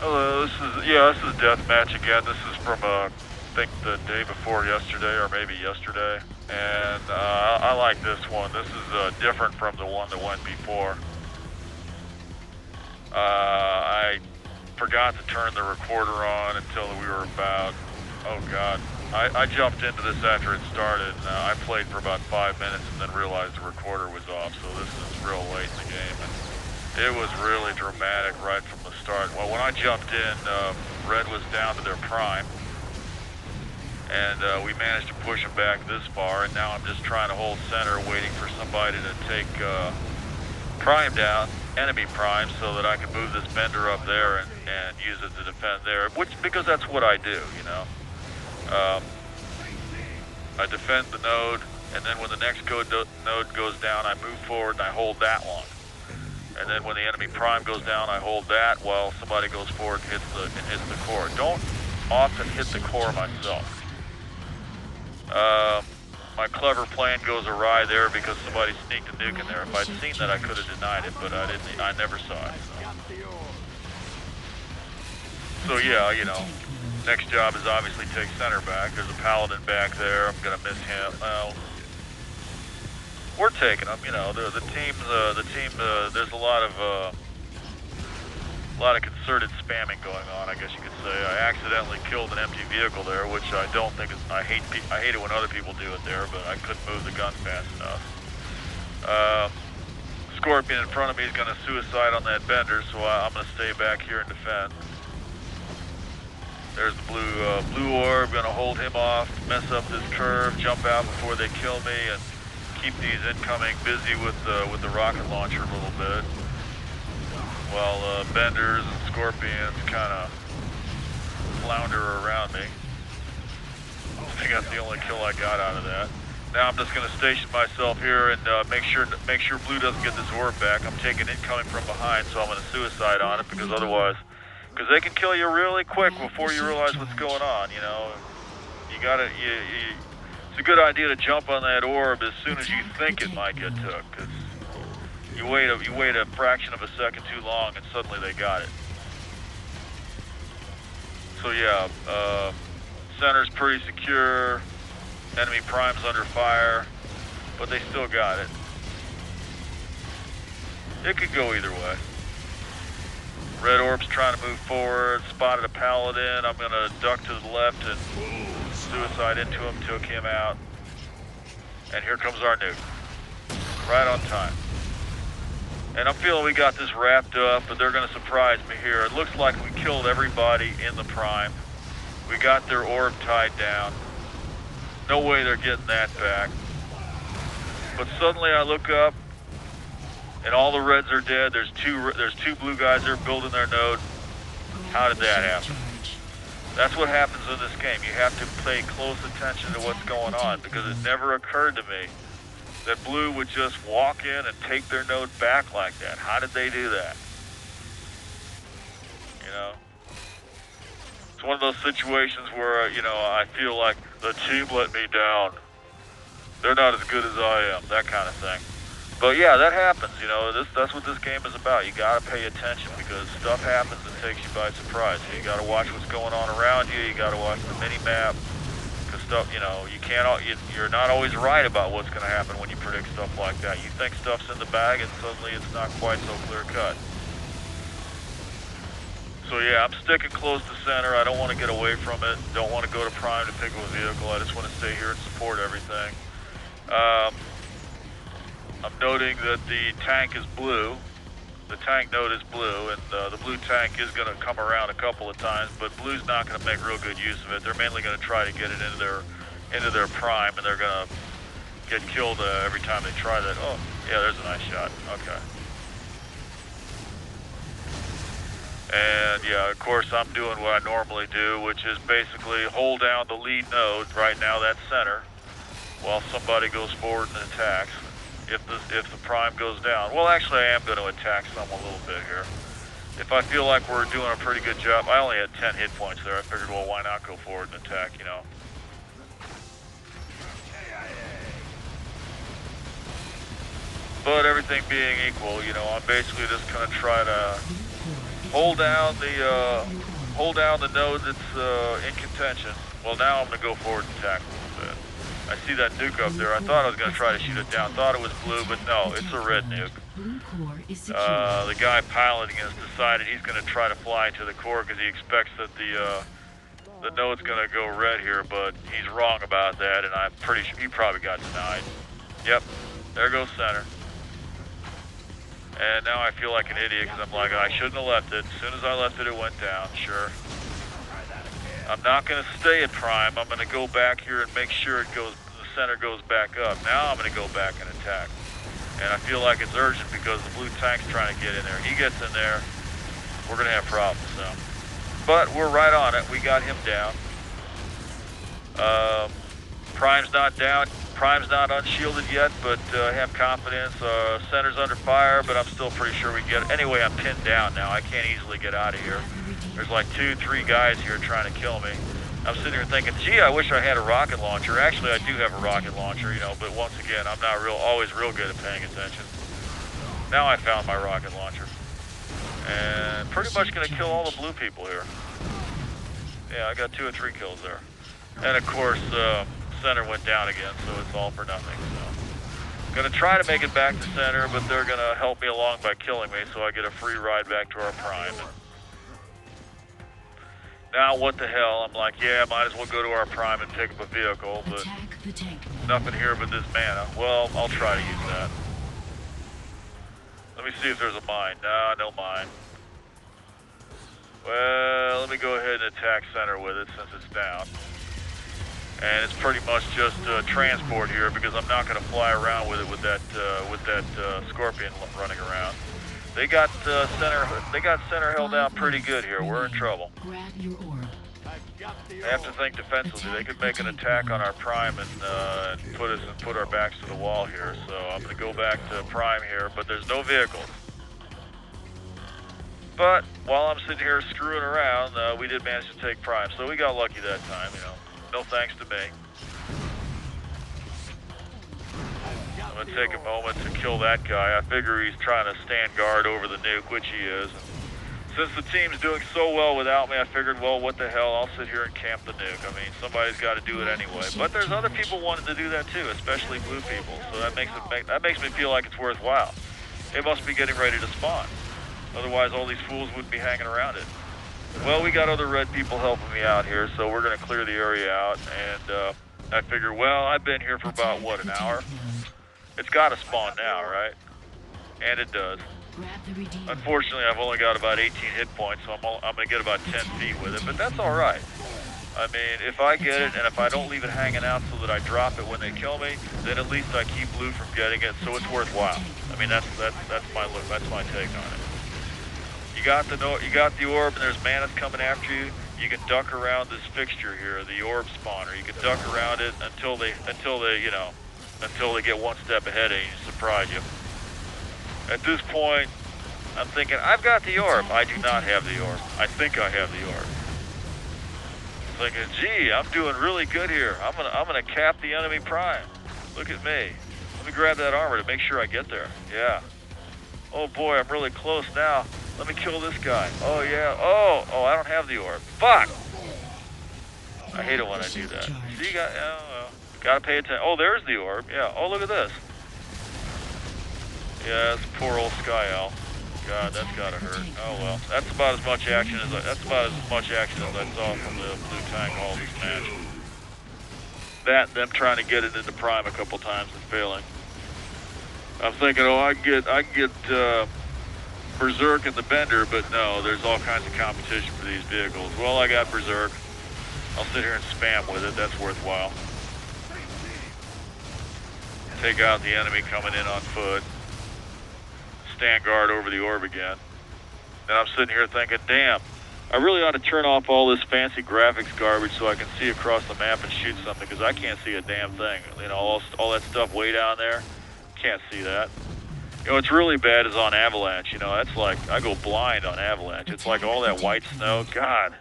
Hello, this is Deathmatch again. This is from, I think the day before yesterday, or maybe yesterday. And I like this one. This is different from the one that went before. I forgot to turn the recorder on until we were about, oh God. I jumped into this after it started. I played for about 5 minutes and then realized the recorder was off, so this is real late in the game. And it was really dramatic right from the start. Well, when I jumped in, Red was down to their prime, and we managed to push them back this far, and now I'm just trying to hold center, waiting for somebody to take prime down, enemy prime, so that I can move this bender up there and use it to defend there, because that's what I do, you know. I defend the node, and then when the next node goes down, I move forward and I hold that one. And then when the enemy prime goes down, I hold that while somebody goes forward and hits the core. Don't often hit the core myself. My clever plan goes awry there because somebody sneaked a nuke in there. If I'd seen that, I could have denied it, but I never saw it. So yeah, you know, next job is obviously take center back. There's a paladin back there. I'm gonna miss him. Well, we're taking them. You know, the team. There's a lot of concerted spamming going on, I guess you could say. I accidentally killed an empty vehicle there, which I don't think is. I hate it when other people do it there, but I couldn't move the gun fast enough. Scorpion in front of me is going to suicide on that bender, so I'm going to stay back here and defend. There's the blue orb. Going to hold him off, mess up this curve, jump out before they kill me, and keep these incoming busy with the rocket launcher a little bit. While benders and scorpions kind of flounder around me. I think that's the only kill I got out of that. Now I'm just going to station myself here and make sure blue doesn't get this orb back. I'm taking incoming from behind, so I'm going to suicide on it because they can kill you really quick before you realize what's going on. You know, it's a good idea to jump on that orb as soon as you think it might get took, because you wait a fraction of a second too long and suddenly they got it. So yeah, center's pretty secure. Enemy prime's under fire, but they still got it. It could go either way. Red orb's trying to move forward, spotted a paladin. I'm gonna duck to the left and suicide into him, took him out. And here comes our nuke. Right on time. And I'm feeling we got this wrapped up, but they're gonna surprise me here. It looks like we killed everybody in the prime. We got their orb tied down. No way they're getting that back. But suddenly I look up, and all the reds are dead. There's two blue guys there building their node. How did that happen? That's what happens in this game. You have to pay close attention to what's going on, because it never occurred to me that blue would just walk in and take their node back like that. How did they do that? You know? It's one of those situations where, you know, I feel like the team let me down. They're not as good as I am, that kind of thing. But yeah, that happens, you know, that's what this game is about. You gotta pay attention because stuff happens and takes you by surprise. You gotta watch what's going on around you, you gotta watch the mini-map, because stuff, you know, you're not always right about what's gonna happen when you predict stuff like that. You think stuff's in the bag and suddenly it's not quite so clear-cut. So yeah, I'm sticking close to center. I don't want to get away from it. Don't want to go to prime to pick up a vehicle. I just want to stay here and support everything. I'm noting that the tank is blue. The tank node is blue, and the blue tank is going to come around a couple of times, but blue's not going to make real good use of it. They're mainly going to try to get it into their prime, and they're going to get killed every time they try that. Oh, yeah, there's a nice shot. Okay. And yeah, of course, I'm doing what I normally do, which is basically hold down the lead node. Right now, that's center, while somebody goes forward and attacks. If the prime goes down, well, actually, I am going to attack some a little bit here. If I feel like we're doing a pretty good job, I only had 10 hit points there. I figured, well, why not go forward and attack, you know? But everything being equal, you know, I'm basically just going to try to hold down the node that's in contention. Well, now I'm going to go forward and attack a little bit. I see that nuke up there. I thought I was going to try to shoot it down. Thought it was blue, but no, it's a red nuke. The guy piloting has decided he's going to try to fly to the core because he expects that the node's going to go red here, but he's wrong about that, and I'm pretty sure he probably got denied. Yep, there goes center. And now I feel like an idiot because I'm like, I shouldn't have left it. As soon as I left it, it went down, sure. I'm not going to stay at prime. I'm going to go back here and make sure the center goes back up. Now I'm going to go back and attack. And I feel like it's urgent because the blue tank's trying to get in there. He gets in there, we're going to have problems, so. But we're right on it. We got him down. Prime's not down. Prime's not unshielded yet, but I have confidence. Center's under fire, but I'm still pretty sure we get it. Anyway, I'm pinned down now. I can't easily get out of here. There's like 2-3 guys here trying to kill me. I'm sitting here thinking, gee, I wish I had a rocket launcher. Actually, I do have a rocket launcher, you know, but once again, I'm not always real good at paying attention. Now I found my rocket launcher. And pretty much going to kill all the blue people here. Yeah, I got 2 or 3 kills there. And of course, center went down again, so it's all for nothing. So, gonna try to make it back to center, but they're gonna help me along by killing me, so I get a free ride back to our prime. Now what the hell? I'm like, yeah, might as well go to our prime and pick up a vehicle, but nothing here but this mana. Well, I'll try to use that. Let me see if there's a mine. Nah, no mine. Well, let me go ahead and attack center with it since it's down. And it's pretty much just transport here because I'm not going to fly around with it with that Scorpion running around. They got center held down pretty good here. We're in trouble. I have to think defensively. They could make an attack on our prime and put our backs to the wall here. So I'm going to go back to prime here, but there's no vehicles. But while I'm sitting here screwing around, we did manage to take prime. So we got lucky that time, you know. No thanks to me. I'm going to take a moment to kill that guy. I figure he's trying to stand guard over the nuke, which he is. And since the team's doing so well without me, I figured, well, what the hell, I'll sit here and camp the nuke. I mean, somebody's got to do it anyway. But there's other people wanting to do that too, especially blue people. So that makes me feel like it's worthwhile. It must be getting ready to spawn. Otherwise, all these fools wouldn't be hanging around it. Well, we got other red people helping me out here, so we're going to clear the area out. And I figure, well, I've been here for about, what, an hour? It's got to spawn now, right? And it does. Unfortunately, I've only got about 18 hit points, so I'm going to get about 10 feet with it, but that's all right. I mean, if I get it, and if I don't leave it hanging out so that I drop it when they kill me, then at least I keep blue from getting it, so it's worthwhile. I mean, that's my look. That's my take on it. You got the orb, and there's manas coming after you. You can duck around this fixture here, the orb spawner. You can duck around it until they get one step ahead of you and surprise you. At this point, I'm thinking, I've got the orb. I do not have the orb. I think I have the orb. I'm thinking, gee, I'm doing really good here. I'm gonna cap the enemy prime. Look at me. Let me grab that armor to make sure I get there. Yeah. Oh boy, I'm really close now. Let me kill this guy. Oh yeah. Oh, I don't have the orb. Fuck! I hate it when I do that. See, gotta pay attention. Oh, there's the orb. Yeah. Oh, look at this. Yeah, that's poor old Sky Owl. God, that's gotta hurt. Oh well. That's about as much action as I saw from the blue tank all this match. That, them trying to get it into prime a couple times and failing. I'm thinking, oh, I can get Berserk and the Bender, but no, there's all kinds of competition for these vehicles. Well, I got Berserk. I'll sit here and spam with it. That's worthwhile. Take out the enemy coming in on foot. Stand guard over the orb again. And I'm sitting here thinking, damn, I really ought to turn off all this fancy graphics garbage so I can see across the map and shoot something, because I can't see a damn thing. You know, all that stuff way down there, can't see that. You know, what's really bad is on Avalanche. You know, that's like, I go blind on Avalanche. It's like all that white snow, God.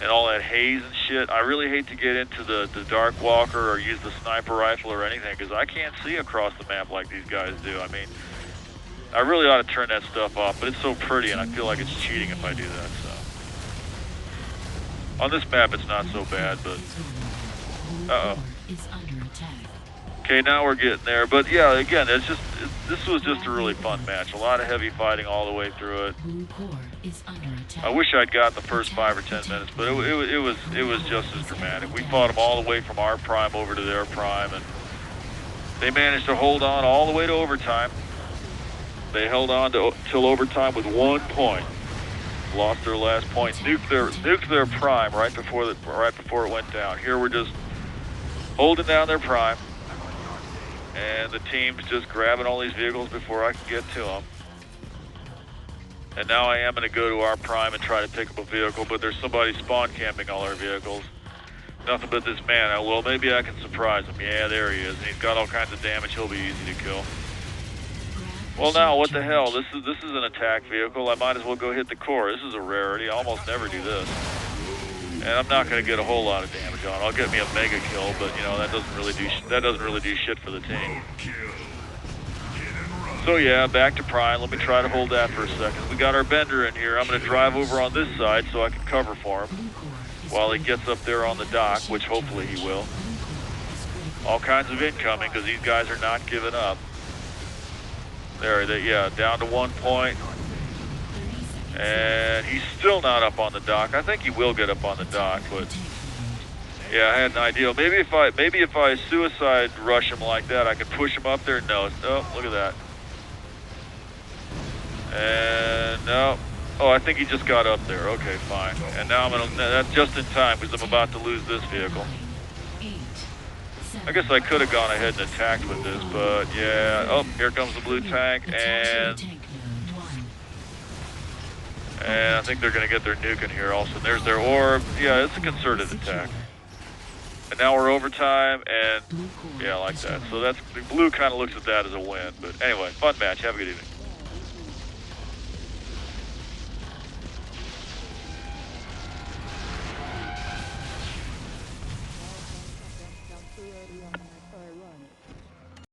And all that haze and shit. I really hate to get into the Dark Walker or use the sniper rifle or anything, because I can't see across the map like these guys do. I mean, I really ought to turn that stuff off, but it's so pretty and I feel like it's cheating if I do that, so. On this map it's not so bad, but... Uh-oh. Okay, now we're getting there, but yeah, again, this was just a really fun match. A lot of heavy fighting all the way through it. I wish I'd got the first 5 or 10 minutes, but it was just as dramatic. We fought them all the way from our prime over to their prime, and they managed to hold on all the way to overtime. They held on till overtime with 1 point. Lost their last point, nuked their prime right before it went down. Here we're just holding down their prime. And the team's just grabbing all these vehicles before I can get to them. And now I am going to go to our prime and try to pick up a vehicle, but there's somebody spawn camping all our vehicles. Nothing but this man. Well, maybe I can surprise him. Yeah, there he is. And he's got all kinds of damage. He'll be easy to kill. Well, now, what the hell? This is an attack vehicle. I might as well go hit the core. This is a rarity. I almost never do this. And I'm not going to get a whole lot of damage on it. I'll get me a mega kill, but you know that doesn't really do shit for the team. So yeah, back to prime. Let me try to hold that for a second. We got our bender in here. I'm going to drive over on this side so I can cover for him while he gets up there on the dock, which hopefully he will. All kinds of incoming because these guys are not giving up. There, yeah, down to 1 point. And he's still not up on the dock. I think he will get up on the dock, but yeah, I had an idea. Maybe if I suicide rush him like that, I could push him up there. No, oh, look at that. And no, oh, I think he just got up there. Okay, fine. And now that's just in time because I'm about to lose this vehicle. I guess I could have gone ahead and attacked with this, but yeah. Oh, here comes the blue tank, and I think they're going to get their nuke in here also. There's their orb. Yeah, it's a concerted attack. And now we're overtime, and yeah, I like that. So that's, the blue kind of looks at that as a win. But anyway, fun match. Have a good evening.